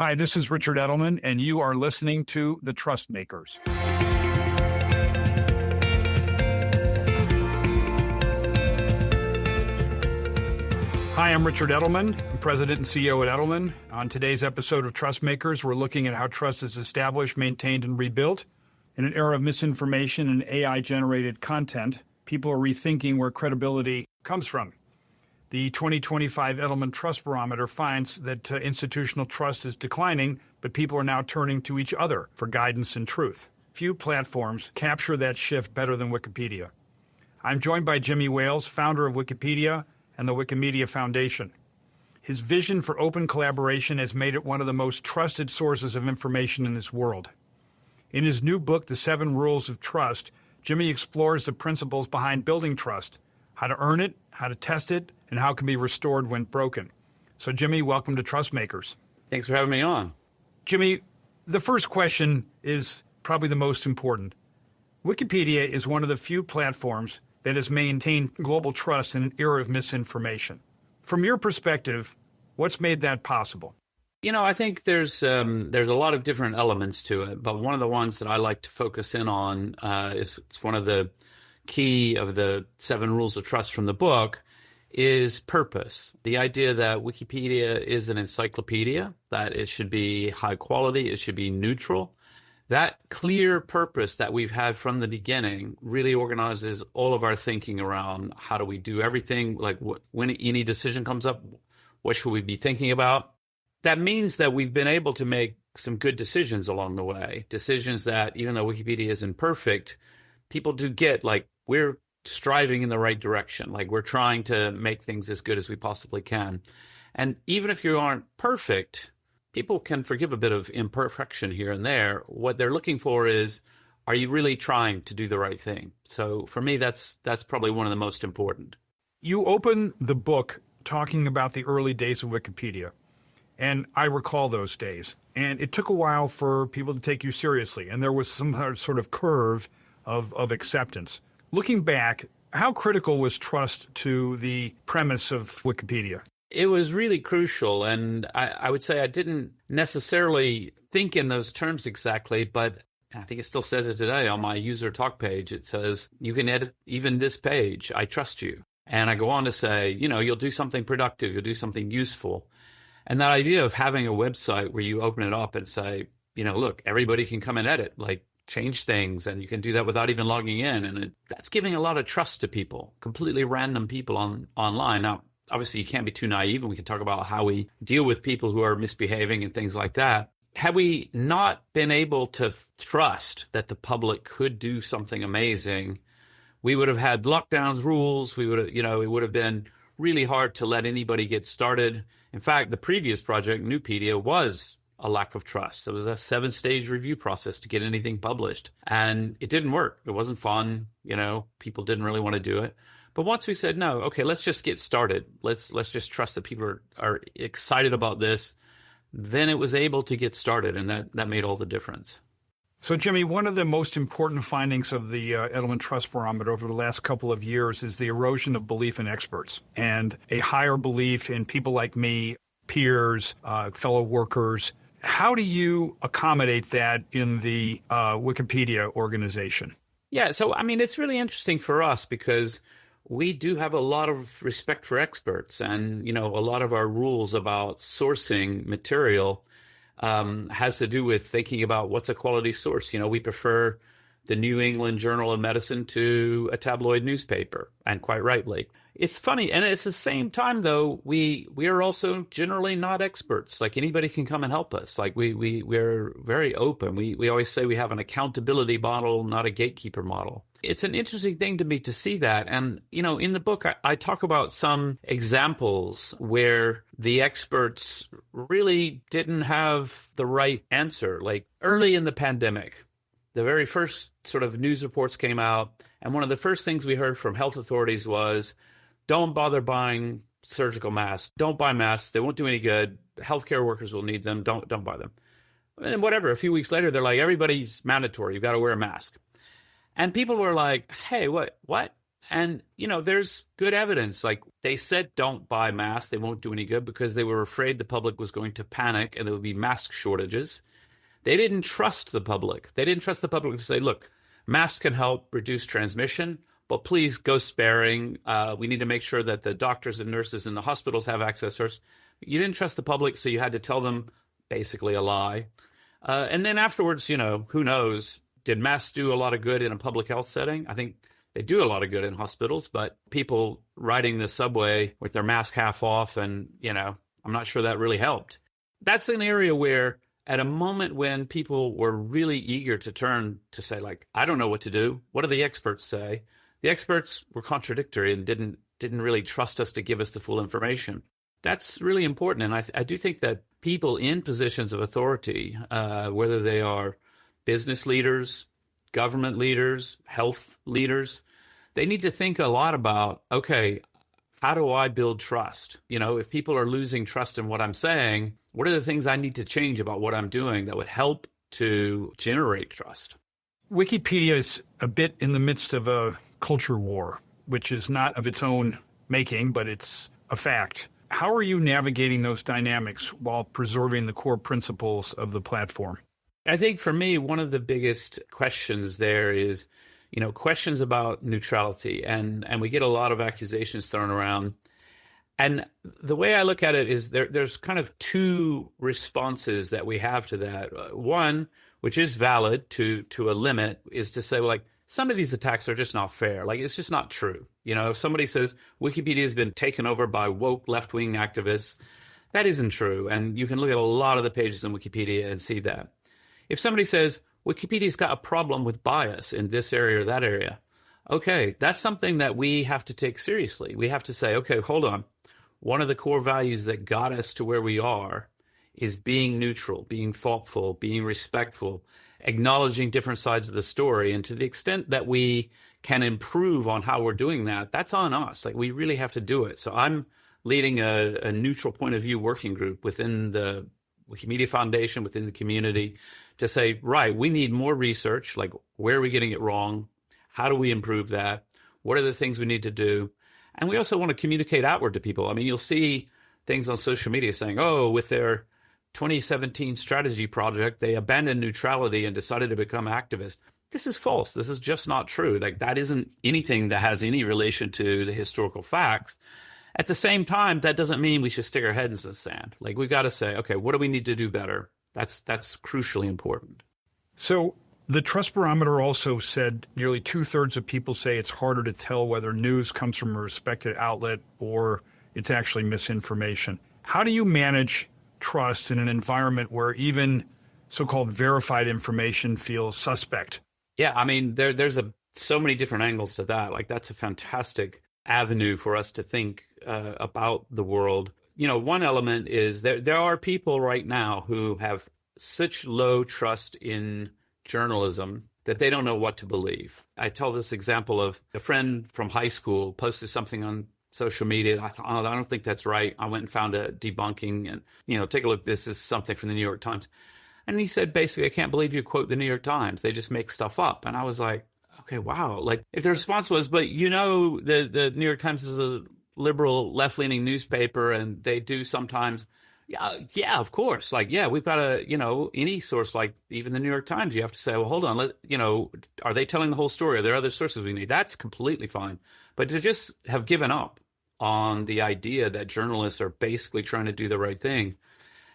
Hi, this is Richard Edelman, and you are listening to The Trust Makers. Hi, I'm Richard Edelman. I'm President and CEO at Edelman. On today's episode of Trust Makers, we're looking at how trust is established, maintained, and rebuilt. In an era of misinformation and AI-generated content, people are rethinking where credibility comes from. The 2025 Edelman Trust Barometer finds that institutional trust is declining, but people are now turning to each other for guidance and truth. Few platforms capture that shift better than Wikipedia. I'm joined by Jimmy Wales, founder of Wikipedia and the Wikimedia Foundation. His vision for open collaboration has made it one of the most trusted sources of information in this world. In his new book, The 7 Rules of Trust, Jimmy explores the principles behind building trust, how to earn it, how to test it, and how it can be restored when broken. So, Jimmy, welcome to Trust Makers. Thanks for having me on. Jimmy, the first question is probably the most important. Wikipedia is one of the few platforms that has maintained global trust in an era of misinformation. From your perspective, what's made that possible? You know, I think there's a lot of different elements to it, but one of the ones that I like to focus in on is it's one of the key of the 7 rules of trust from the book is purpose. The idea that Wikipedia is an encyclopedia, that it should be high quality, it should be neutral. That clear purpose that we've had from the beginning really organizes all of our thinking around how do we do everything, like when any decision comes up, what should we be thinking about? That means that we've been able to make some good decisions along the way, decisions that even though Wikipedia isn't perfect, people do get, like, we're striving in the right direction. Like, we're trying to make things as good as we possibly can. And even if you aren't perfect, people can forgive a bit of imperfection here and there. What they're looking for is, are you really trying to do the right thing? So for me, that's probably one of the most important. You open the book talking about the early days of Wikipedia, and I recall those days. And it took a while for people to take you seriously, and there was some sort of curve of acceptance. Looking back, how critical was trust to the premise of Wikipedia? It was really crucial, and I would say I didn't necessarily think in those terms exactly, but I think it still says it today on my user talk page. It says, you can edit even this page, I trust you. And I go on to say, you know, you'll do something productive, you'll do something useful. And that idea of having a website where you open it up and say, you know, look, everybody can come and edit, like, change things, and you can do that without even logging in. And that's giving a lot of trust to people, completely random people online. Now, obviously, you can't be too naive, and we can talk about how we deal with people who are misbehaving and things like that. Had we not been able to trust that the public could do something amazing, we would have had lockdowns, rules. We would have, you know, it would have been really hard to let anybody get started. In fact, the previous project, Newpedia, was a lack of trust. It was a 7-stage review process to get anything published, and it didn't work. It wasn't fun. You know, people didn't really want to do it. But once we said, no, okay, let's just get started. Let's just trust that people are excited about this. Then it was able to get started, and that made all the difference. So, Jimmy, one of the most important findings of the Edelman Trust Barometer over the last couple of years is the erosion of belief in experts and a higher belief in people like me, peers, fellow workers. How do you accommodate that in the Wikipedia organization? Yeah, so, I mean, it's really interesting for us because we do have a lot of respect for experts, and, you know, a lot of our rules about sourcing material has to do with thinking about what's a quality source. You know, we prefer the New England Journal of Medicine to a tabloid newspaper, and quite rightly. It's funny, and it's the same time, though, we are also generally not experts. Like, anybody can come and help us. Like, we're very open. We always say we have an accountability model, not a gatekeeper model. It's an interesting thing to me to see that. And, you know, in the book, I talk about some examples where the experts really didn't have the right answer. Like, early in the pandemic, the very first sort of news reports came out, and one of the first things we heard from health authorities was, don't bother buying surgical masks. Don't buy masks. They won't do any good. Healthcare workers will need them. Don't buy them. And whatever, a few weeks later, they're like, everybody's mandatory. You've got to wear a mask. And people were like, hey, what? And, there's good evidence. Like they said, don't buy masks. They won't do any good because they were afraid the public was going to panic and there would be mask shortages. They didn't trust the public. They didn't trust the public to say, look, masks can help reduce transmission, but please go sparing. We need to make sure that the doctors and nurses in the hospitals have access first. You didn't trust the public, so you had to tell them basically a lie. And then afterwards, who knows? Did masks do a lot of good in a public health setting? I think they do a lot of good in hospitals, but people riding the subway with their mask half off and, I'm not sure that really helped. That's an area where at a moment when people were really eager to turn to say, like, I don't know what to do. What do the experts say? The experts were contradictory and didn't really trust us to give us the full information. That's really important. And I do think that people in positions of authority, whether they are business leaders, government leaders, health leaders, they need to think a lot about, okay, how do I build trust? If people are losing trust in what I'm saying, what are the things I need to change about what I'm doing that would help to generate trust? Wikipedia is a bit in the midst of a culture war, which is not of its own making, but it's a fact. How are you navigating those dynamics while preserving the core principles of the platform? I think for me, one of the biggest questions there is, questions about neutrality. And we get a lot of accusations thrown around. And the way I look at it is there's kind of two responses that we have to that. One, which is valid to a limit, is to say, well, like, some of these attacks are just not fair. Like, it's just not true. If somebody says Wikipedia has been taken over by woke left-wing activists, that isn't true. And you can look at a lot of the pages in Wikipedia and see that. If somebody says Wikipedia's got a problem with bias in this area or that area, okay, that's something that we have to take seriously. We have to say, okay, hold on. One of the core values that got us to where we are is being neutral, being thoughtful, being respectful, acknowledging different sides of the story. And to the extent that we can improve on how we're doing that, that's on us. Like, we really have to do it. So I'm leading a neutral point of view working group within the Wikimedia Foundation, within the community, to say, right, we need more research. Like, where are we getting it wrong? How do we improve that? What are the things we need to do? And we also want to communicate outward to people. I mean, you'll see things on social media saying, oh, with their 2017 strategy project, they abandoned neutrality and decided to become activists. This is false. This is just not true. Like, that isn't anything that has any relation to the historical facts. At the same time, that doesn't mean we should stick our heads in the sand. Like, we got to say, okay, what do we need to do better? That's crucially important. So the Trust Barometer also said nearly 2/3 of people say it's harder to tell whether news comes from a respected outlet or it's actually misinformation. How do you manage trust in an environment where even so-called verified information feels suspect? Yeah, I mean, there's so many different angles to that. Like, that's a fantastic avenue for us to think about the world. One element is there are people right now who have such low trust in journalism that they don't know what to believe. I tell this example of a friend from high school posted something on social media. I thought, oh, I don't think that's right. I went and found a debunking and, take a look. This is something from the New York Times. And he said, basically, I can't believe you quote the New York Times. They just make stuff up. And I was like, okay, wow. Like, if the response was, but the New York Times is a liberal left-leaning newspaper and they do sometimes, yeah, of course. Like, yeah, we've got any source, like even the New York Times, you have to say, well, hold on, are they telling the whole story? Are there other sources we need? That's completely fine. But to just have given up on the idea that journalists are basically trying to do the right thing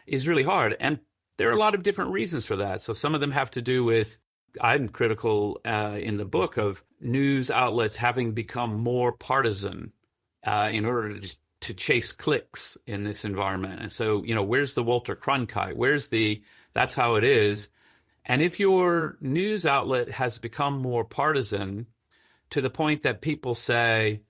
is really hard. And there are a lot of different reasons for that. So some of them have to do with, I'm critical in the book of news outlets having become more partisan in order to chase clicks in this environment. And so, where's the Walter Cronkite? That's how it is. And if your news outlet has become more partisan to the point that people say,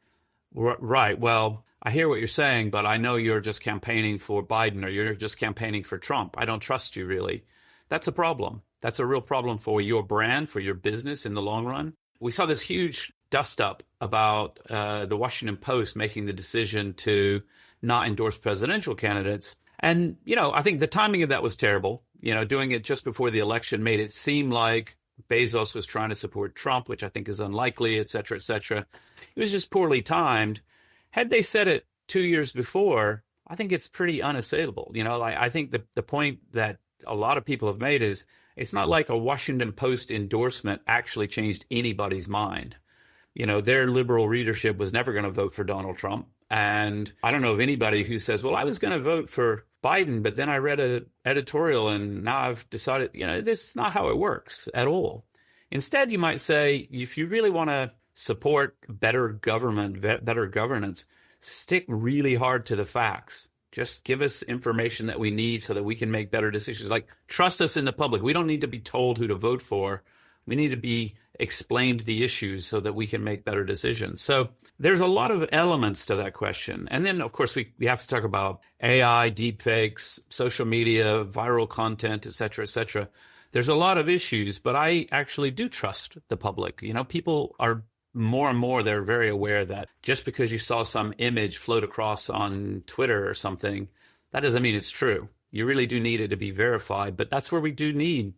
right, well, I hear what you're saying, but I know you're just campaigning for Biden or you're just campaigning for Trump. I don't trust you, really. That's a problem. That's a real problem for your brand, for your business in the long run. We saw this huge dust-up about the Washington Post making the decision to not endorse presidential candidates. And, I think the timing of that was terrible. Doing it just before the election made it seem like Bezos was trying to support Trump, which I think is unlikely, et cetera, et cetera. It was just poorly timed. Had they said it 2 years before, I think it's pretty unassailable. I think the point that a lot of people have made is it's not like a Washington Post endorsement actually changed anybody's mind. Their liberal readership was never going to vote for Donald Trump. And I don't know of anybody who says, well, I was going to vote for Biden, but then I read an editorial and now I've decided, this is not how it works at all. Instead, you might say, if you really want to support better government, better governance, stick really hard to the facts. Just give us information that we need so that we can make better decisions. Like, trust us in the public. We don't need to be told who to vote for. We need to be explained the issues so that we can make better decisions. So there's a lot of elements to that question. And then, of course, we have to talk about AI, deepfakes, social media, viral content, et cetera, et cetera. There's a lot of issues, but I actually do trust the public. People are more and more, they're very aware that just because you saw some image float across on Twitter or something, that doesn't mean it's true. You really do need it to be verified. But that's where we do need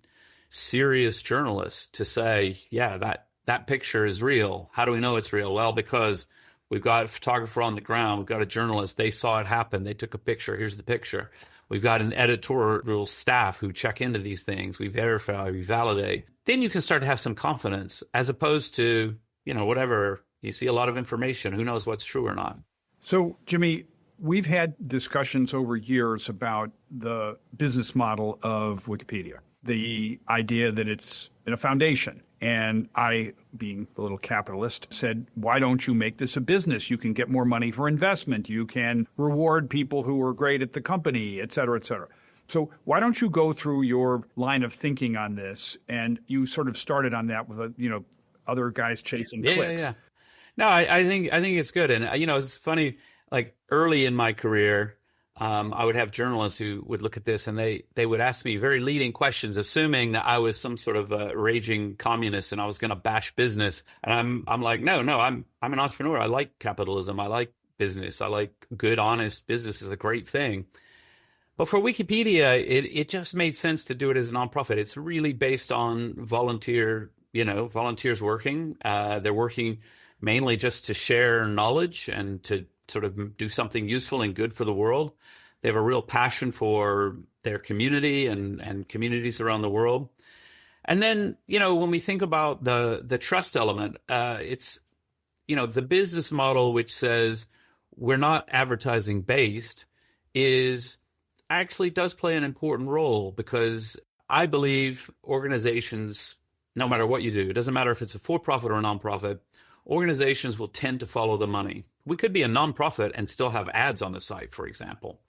serious journalists to say, yeah, that picture is real. How do we know it's real? Well, because we've got a photographer on the ground. We've got a journalist. They saw it happen. They took a picture. Here's the picture. We've got an editorial staff who check into these things. We verify, we validate. Then you can start to have some confidence, as opposed to, whatever. You see a lot of information. Who knows what's true or not? So, Jimmy, we've had discussions over years about the business model of Wikipedia, the idea that it's in a foundation. And I, being a little capitalist, said, why don't you make this a business? You can get more money for investment. You can reward people who are great at the company, et cetera, et cetera. So why don't you go through your line of thinking on this? And you sort of started on that with, other guys chasing clicks. Yeah. No, I think it's good. And, it's funny, like early in my career, I would have journalists who would look at this and they would ask me very leading questions, assuming that I was some sort of a raging communist and I was going to bash business. And I'm like, no, I'm an entrepreneur. I like capitalism. I like business. I like good, honest business is a great thing. But for Wikipedia, it just made sense to do it as a nonprofit. It's really based on volunteers working. They're working mainly just to share knowledge and to sort of do something useful and good for the world. They have a real passion for their community and communities around the world. And then, when we think about the trust element, it's, the business model, which says we're not advertising based, actually does play an important role, because I believe organizations, no matter what you do, it doesn't matter if it's a for-profit or a nonprofit, organizations will tend to follow the money. We could be a nonprofit and still have ads on the site, for example.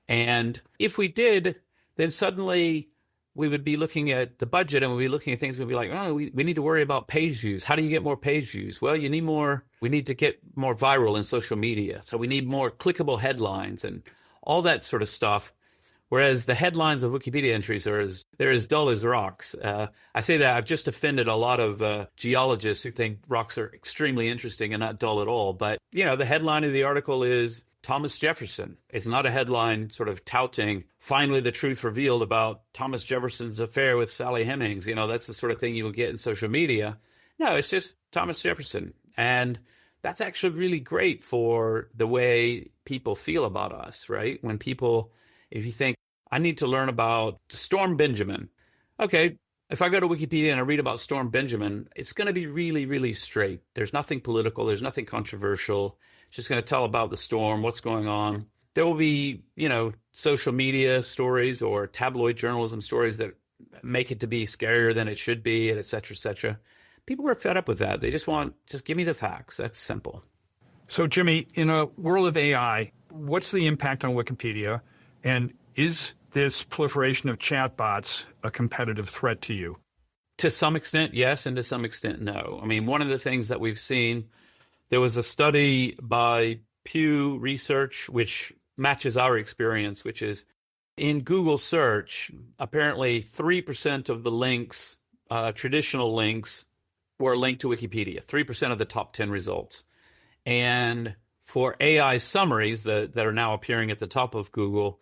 And if we did, then suddenly we would be looking at the budget and we'd be looking at things and we'd be like, oh, we need to worry about page views. How do you get more page views? Well, we need to get more viral in social media. So we need more clickable headlines and all that sort of stuff. Whereas the headlines of Wikipedia entries they're as dull as rocks. I say that I've just offended a lot of geologists who think rocks are extremely interesting and not dull at all. But, the headline of the article is Thomas Jefferson. It's not a headline sort of touting, finally the truth revealed about Thomas Jefferson's affair with Sally Hemings. That's the sort of thing you will get in social media. No, it's just Thomas Jefferson. And that's actually really great for the way people feel about us, right? If you think, I need to learn about Storm Benjamin. Okay, if I go to Wikipedia and I read about Storm Benjamin, it's going to be really, really straight. There's nothing political. There's nothing controversial. It's just going to tell about the storm, what's going on. There will be, social media stories or tabloid journalism stories that make it to be scarier than it should be, et cetera, et cetera. People are fed up with that. They just give me the facts. That's simple. So, Jimmy, in a world of AI, what's the impact on Wikipedia? And is this proliferation of chatbots a competitive threat to you? To some extent, yes, and to some extent, no. I mean, one of the things that we've seen, there was a study by Pew Research, which matches our experience, which is in Google search, apparently 3% of the links, traditional links, were linked to Wikipedia, 3% of the top 10 results. And for AI summaries that are now appearing at the top of Google,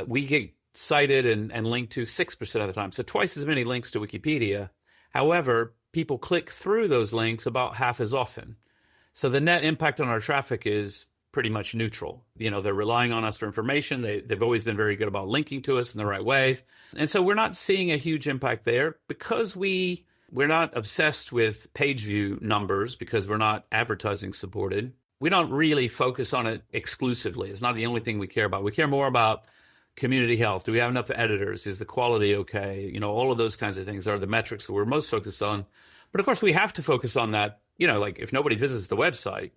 we get cited and linked to 6% of the time. So twice as many links to Wikipedia, However, people click through those links about half as often. So the net impact on our traffic is pretty much neutral. They're relying on us for information. They've always been very good about linking to us in the right ways. And so we're not seeing a huge impact there because we're not obsessed with page view numbers because we're not advertising supported. We don't really focus on it exclusively. It's not the only thing we care about. We care more about community health. Do we have enough editors? Is the quality okay? All of those kinds of things are the metrics that we're most focused on. But of course, we have to focus on that. Like if nobody visits the website,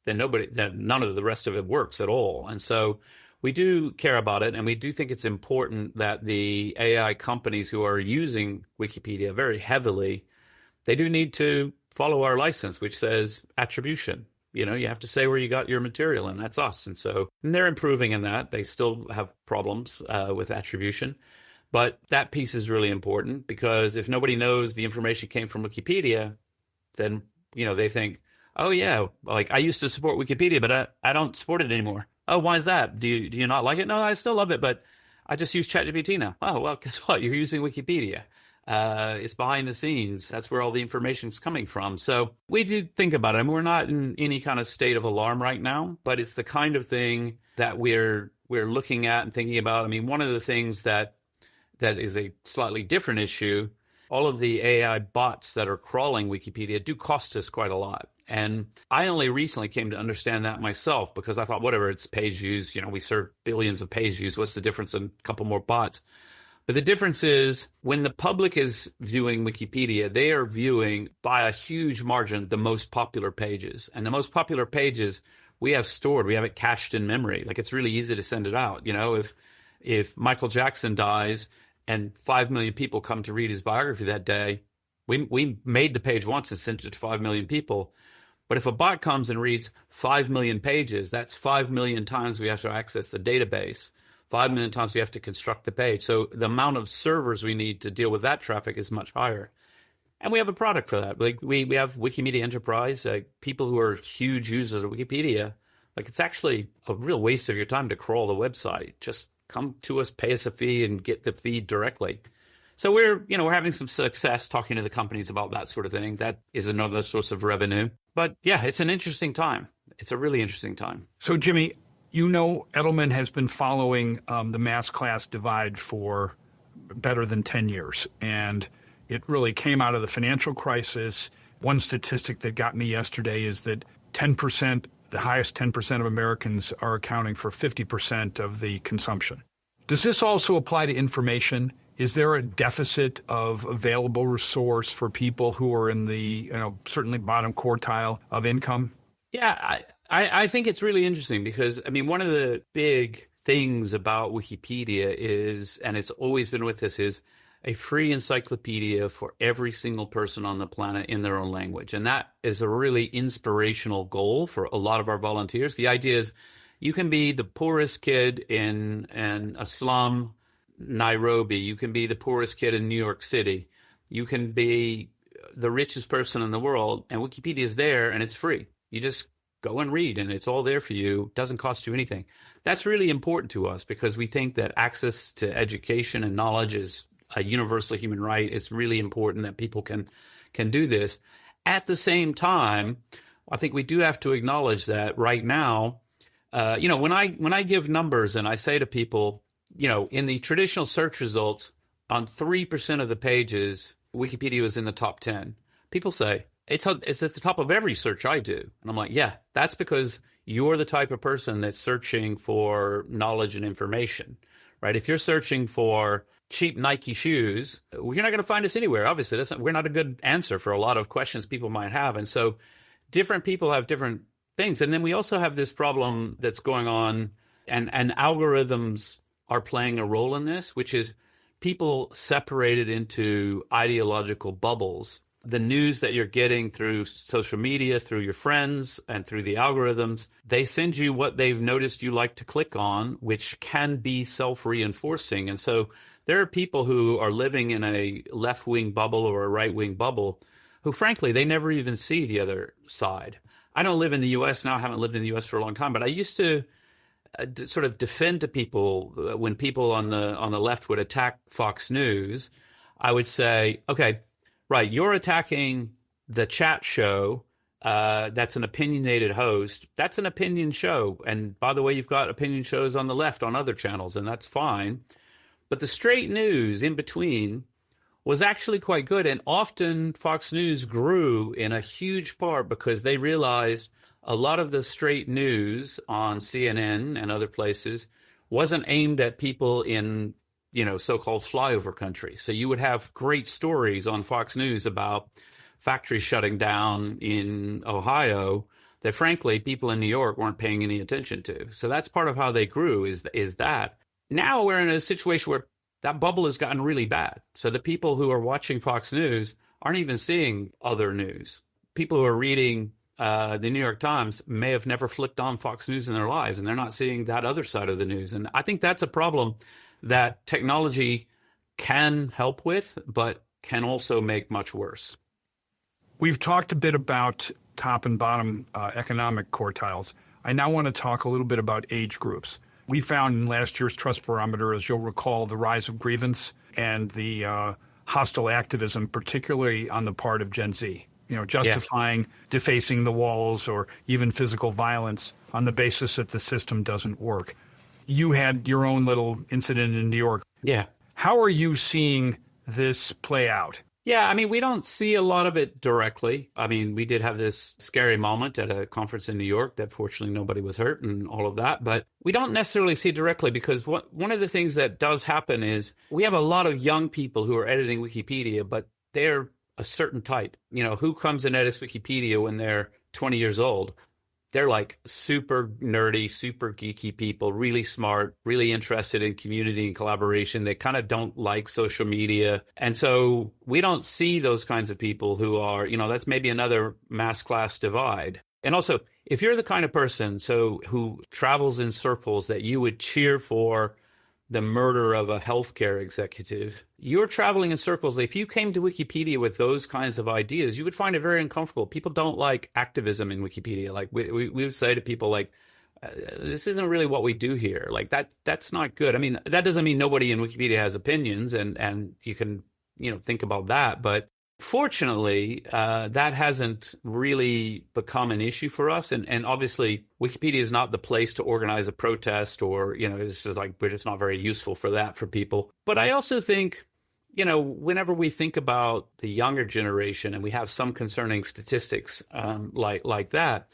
then none of the rest of it works at all. And so we do care about it, and we do think it's important that the AI companies who are using Wikipedia very heavily, they do need to follow our license, which says attribution. You have to say where you got your material, and that's us. And they're improving in that. They still have problems with attribution. But that piece is really important because if nobody knows the information came from Wikipedia, then, they think, oh, yeah, like I used to support Wikipedia, but I don't support it anymore. Oh, why is that? Do you not like it? No, I still love it, but I just use ChatGPT now. Oh, well, guess what? You're using Wikipedia. It's behind the scenes. That's where all the information is coming from. So we do think about it. I mean, we're not in any kind of state of alarm right now, but it's the kind of thing that we're looking at and thinking about. I mean, one of the things that is a slightly different issue, all of the AI bots that are crawling Wikipedia do cost us quite a lot. And I only recently came to understand that myself because I thought, whatever, it's page views. We serve billions of page views. What's the difference in a couple more bots? But the difference is when the public is viewing Wikipedia, they are viewing by a huge margin the most popular pages. And the most popular pages we have stored, we have it cached in memory. Like it's really easy to send it out. If Michael Jackson dies and 5 million people come to read his biography that day, we made the page once and sent it to 5 million people. But if a bot comes and reads 5 million pages, that's 5 million times we have to access the database. 5 million times we have to construct the page. So the amount of servers we need to deal with that traffic is much higher. And we have a product for that. Like we have Wikimedia Enterprise, people who are huge users of Wikipedia. Like it's actually a real waste of your time to crawl the website. Just come to us, pay us a fee, and get the feed directly. So we're having some success talking to the companies about that sort of thing. That is another source of revenue. But yeah, it's an interesting time. It's a really interesting time. So Jimmy, Edelman has been following the mass class divide for better than 10 years. And it really came out of the financial crisis. One statistic that got me yesterday is that 10%, the highest 10% of Americans are accounting for 50% of the consumption. Does this also apply to information? Is there a deficit of available resource for people who are in the, certainly bottom quartile of income? Yeah, I think it's really interesting because, one of the big things about Wikipedia is, and it's always been with us, is a free encyclopedia for every single person on the planet in their own language. And that is a really inspirational goal for a lot of our volunteers. The idea is you can be the poorest kid in a slum, Nairobi. You can be the poorest kid in New York City. You can be the richest person in the world, and Wikipedia is there, and it's free. You just go and read, and it's all there for you. It doesn't cost you anything. That's really important to us because we think that access to education and knowledge is a universal human right. It's really important that people can do this. At the same time, I think we do have to acknowledge that right now, when I give numbers and I say to people, in the traditional search results, on 3% of the pages, Wikipedia was in the top 10. People say, it's at the top of every search I do. And I'm like, yeah, that's because you're the type of person that's searching for knowledge and information, right? If you're searching for cheap Nike shoes, you're not going to find us anywhere. Obviously, we're not a good answer for a lot of questions people might have. And so different people have different things. And then we also have this problem that's going on, and algorithms are playing a role in this, which is people separated into ideological bubbles. The news that you're getting through social media, through your friends, and through the algorithms, they send you what they've noticed you like to click on, which can be self-reinforcing. And so there are people who are living in a left-wing bubble or a right-wing bubble who, frankly, they never even see the other side. I don't live in the U.S. now. I haven't lived in the U.S. for a long time, but I used to sort of defend to people when people on the left would attack Fox News. I would say, okay, Right. You're attacking the chat show. That's an opinionated host. That's an opinion show. And by the way, you've got opinion shows on the left on other channels, and that's fine. But the straight news in between was actually quite good. And often Fox News grew in a huge part because they realized a lot of the straight news on CNN and other places wasn't aimed at people in, so-called flyover countries. So you would have great stories on Fox News about factories shutting down in Ohio that, frankly, people in New York weren't paying any attention to. So that's part of how they grew is that. Now we're in a situation where that bubble has gotten really bad. So the people who are watching Fox News aren't even seeing other news. People who are reading the New York Times may have never flicked on Fox News in their lives, and they're not seeing that other side of the news. And I think that's a problem that technology can help with, but can also make much worse. We've talked a bit about top and bottom economic quartiles. I now want to talk a little bit about age groups. We found in last year's Trust Barometer, as you'll recall, the rise of grievance and the hostile activism, particularly on the part of Gen Z, justifying defacing the walls or even physical violence on the basis that the system doesn't work. You had your own little incident in New York. Yeah. How are you seeing this play out? Yeah, we don't see a lot of it directly. We did have this scary moment at a conference in New York that fortunately nobody was hurt and all of that. But we don't necessarily see it directly because one of the things that does happen is we have a lot of young people who are editing Wikipedia, but they're a certain type. Who comes and edits Wikipedia when they're 20 years old? They're like super nerdy, super geeky people, really smart, really interested in community and collaboration. They kind of don't like social media. And so we don't see those kinds of people who are, that's maybe another mass class divide. And also, if you're the kind of person who travels in circles that you would cheer for the murder of a healthcare executive, you're traveling in circles. If you came to Wikipedia with those kinds of ideas, you would find it very uncomfortable. People don't like activism in Wikipedia. Like we would say to people, like, this isn't really what we do here. Like that's not good. That doesn't mean nobody in Wikipedia has opinions, and you can think about that. But fortunately, that hasn't really become an issue for us. And obviously, Wikipedia is not the place to organize a protest or, it's just like, we're just not very useful for that for people. But I also think, whenever we think about the younger generation and we have some concerning statistics like that,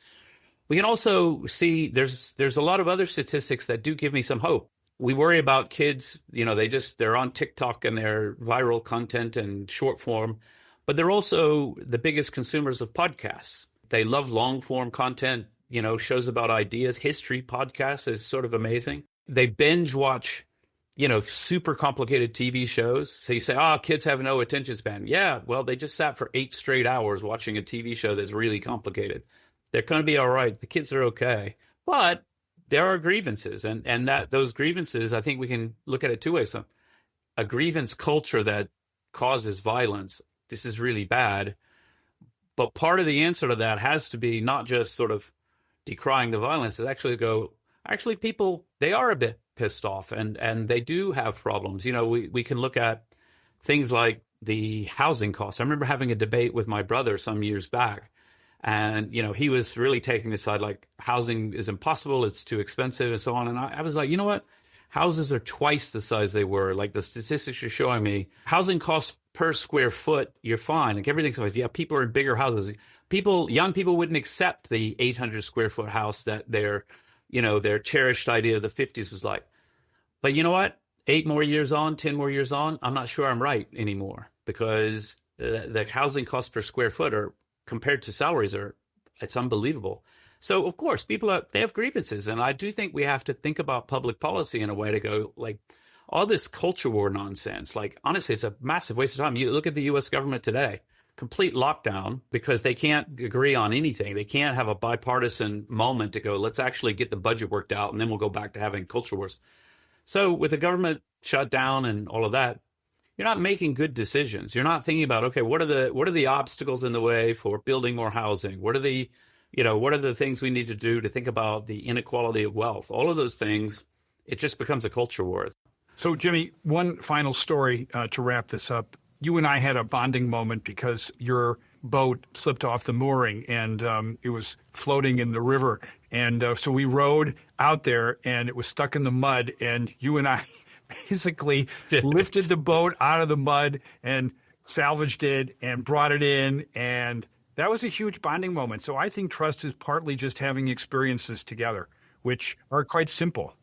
we can also see there's a lot of other statistics that do give me some hope. We worry about kids, they're on TikTok and they're viral content and short form. But they're also the biggest consumers of podcasts. They love long form content, shows about ideas. History podcasts is sort of amazing. They binge watch, super complicated TV shows. So you say, kids have no attention span. Yeah, well, they just sat for 8 straight hours watching a TV show that's really complicated. They're going to be all right. The kids are okay. But there are grievances. And that those grievances, I think we can look at it two ways. So a grievance culture that causes violence, this is really bad. But part of the answer to that has to be not just sort of decrying the violence, it's actually people, they are a bit pissed off and they do have problems. We can look at things like the housing costs. I remember having a debate with my brother some years back, and, he was really taking the side like housing is impossible, it's too expensive and so on. And I was like, you know what? Houses are twice the size they were. Like the statistics are showing me, housing costs per square foot, you're fine. Like everything's fine. Yeah, people are in bigger houses. Young people wouldn't accept the 800 square foot house that their cherished idea of the 50s was like. But you know what? 8 more years on, 10 more years on, I'm not sure I'm right anymore because the housing costs per square foot are compared to salaries it's unbelievable. So, of course, they have grievances. And I do think we have to think about public policy in a way to go, like, all this culture war nonsense. Like, honestly, it's a massive waste of time. You look at the U.S. government today, complete lockdown because they can't agree on anything. They can't have a bipartisan moment to go, let's actually get the budget worked out, and then we'll go back to having culture wars. So with the government shut down and all of that, you're not making good decisions. You're not thinking about, okay, what are the obstacles in the way for building more housing? What are the things we need to do to think about the inequality of wealth? All of those things, it just becomes a culture war. So, Jimmy, one final story to wrap this up. you and I had a bonding moment because your boat slipped off the mooring and it was floating in the river. And so we rowed out there and it was stuck in the mud. And you and I basically lifted the boat out of the mud and salvaged it and brought it in. And that was a huge bonding moment. So I think trust is partly just having experiences together, which are quite simple.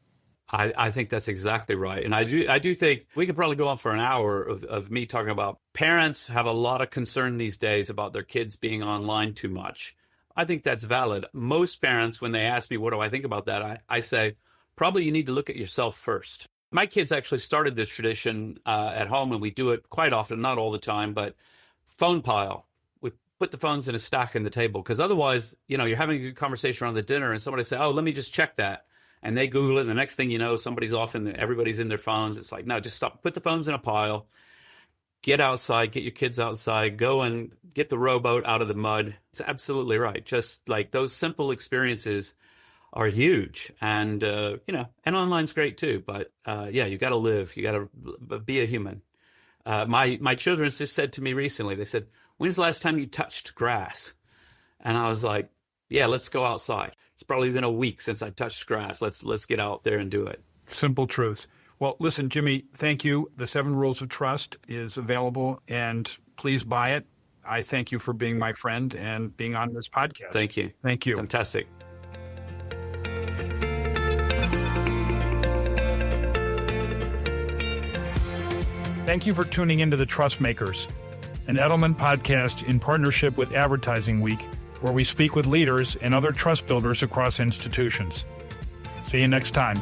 I think that's exactly right. And I do think we could probably go on for an hour of me talking about parents have a lot of concern these days about their kids being online too much. I think that's valid. Most parents, when they ask me, what do I think about that? I say, probably you need to look at yourself first. My kids actually started this tradition at home, and we do it quite often, not all the time, but phone pile. We put the phones in a stack on the table because otherwise, you're having a good conversation around the dinner and somebody say, oh, let me just check that. And they Google it, and the next thing you know, somebody's off and everybody's in their phones. It's like, no, just stop. Put the phones in a pile. Get outside. Get your kids outside. Go and get the rowboat out of the mud. It's absolutely right. Just like those simple experiences are huge. And, and online's great too. But, you got to live. You got to be a human. My children just said to me recently, they said, when's the last time you touched grass? And I was like, yeah, let's go outside. It's probably been a week since I touched grass. Let's get out there and do it. Simple truth. Well, listen, Jimmy, thank you. The 7 Rules of Trust is available, and please buy it. I thank you for being my friend and being on this podcast. Thank you. Thank you. Fantastic. Thank you for tuning into the Trust Makers, an Edelman podcast in partnership with Advertising Week, where we speak with leaders and other trust builders across institutions. See you next time.